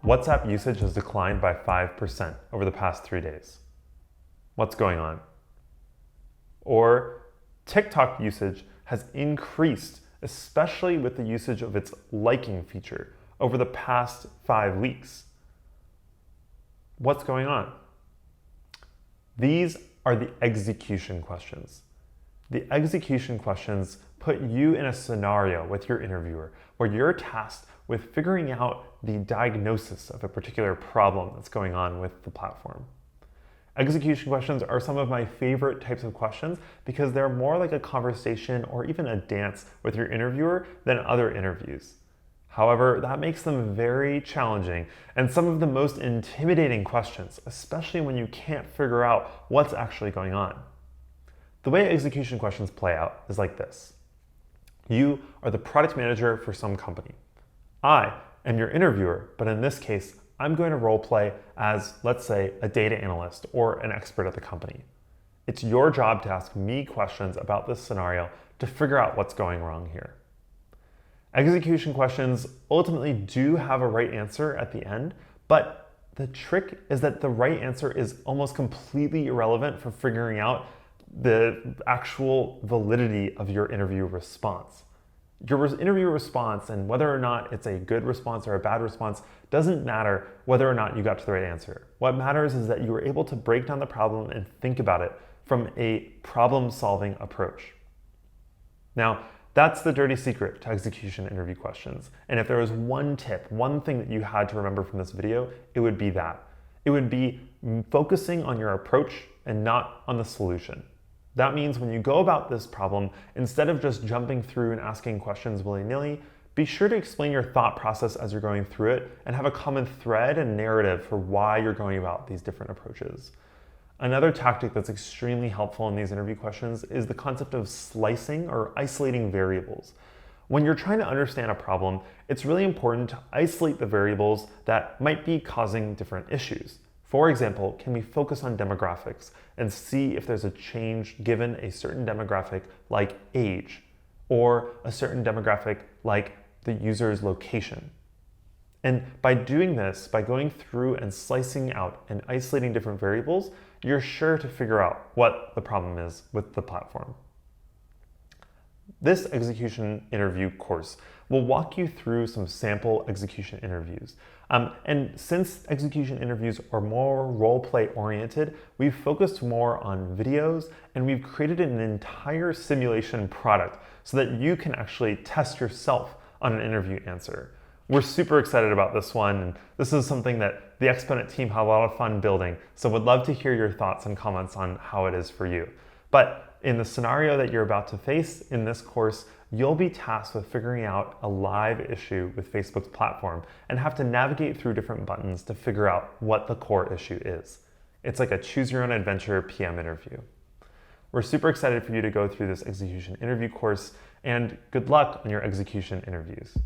WhatsApp usage has declined by 5% over the past 3 days. What's going on? Or TikTok usage has increased, especially with the usage of its liking feature over the past 5 weeks. What's going on? These are the execution questions. The execution questions put you in a scenario with your interviewer where you're tasked with figuring out the diagnosis of a particular problem that's going on with the platform. Execution questions are some of my favorite types of questions because they're more like a conversation or even a dance with your interviewer than other interviews. However, that makes them very challenging and some of the most intimidating questions, especially when you can't figure out what's actually going on. The way execution questions play out is like this. You are the product manager for some company. I am your interviewer, but in this case, I'm going to role play as, let's say, a data analyst or an expert at the company. It's your job to ask me questions about this scenario to figure out what's going wrong here. Execution questions ultimately do have a right answer at the end, but the trick is that the right answer is almost completely irrelevant for figuring out the actual validity of your interview response. Your interview response and whether or not it's a good response or a bad response doesn't matter whether or not you got to the right answer. What matters is that you were able to break down the problem and think about it from a problem-solving approach. Now, that's the dirty secret to execution interview questions. And if there was one tip, one thing that you had to remember from this video, it would be that. It would be focusing on your approach and not on the solution. That means when you go about this problem, instead of just jumping through and asking questions willy-nilly, be sure to explain your thought process as you're going through it and have a common thread and narrative for why you're going about these different approaches. Another tactic that's extremely helpful in these interview questions is the concept of slicing or isolating variables. When you're trying to understand a problem, it's really important to isolate the variables that might be causing different issues. For example, can we focus on demographics and see if there's a change given a certain demographic like age or a certain demographic like the user's location? And by doing this, by going through and slicing out and isolating different variables, you're sure to figure out what the problem is with the platform. This execution interview course will walk you through some sample execution interviews. And since execution interviews are more role-play oriented, we've focused more on videos and we've created an entire simulation product so that you can actually test yourself on an interview answer. We're super excited about this one, and this is something that the Exponent team had a lot of fun building, so would love to hear your thoughts and comments on how it is for you. But in the scenario that you're about to face in this course, you'll be tasked with figuring out a live issue with Facebook's platform and have to navigate through different buttons to figure out what the core issue is. It's like a choose your own adventure PM interview. We're super excited for you to go through this execution interview course, and good luck on your execution interviews.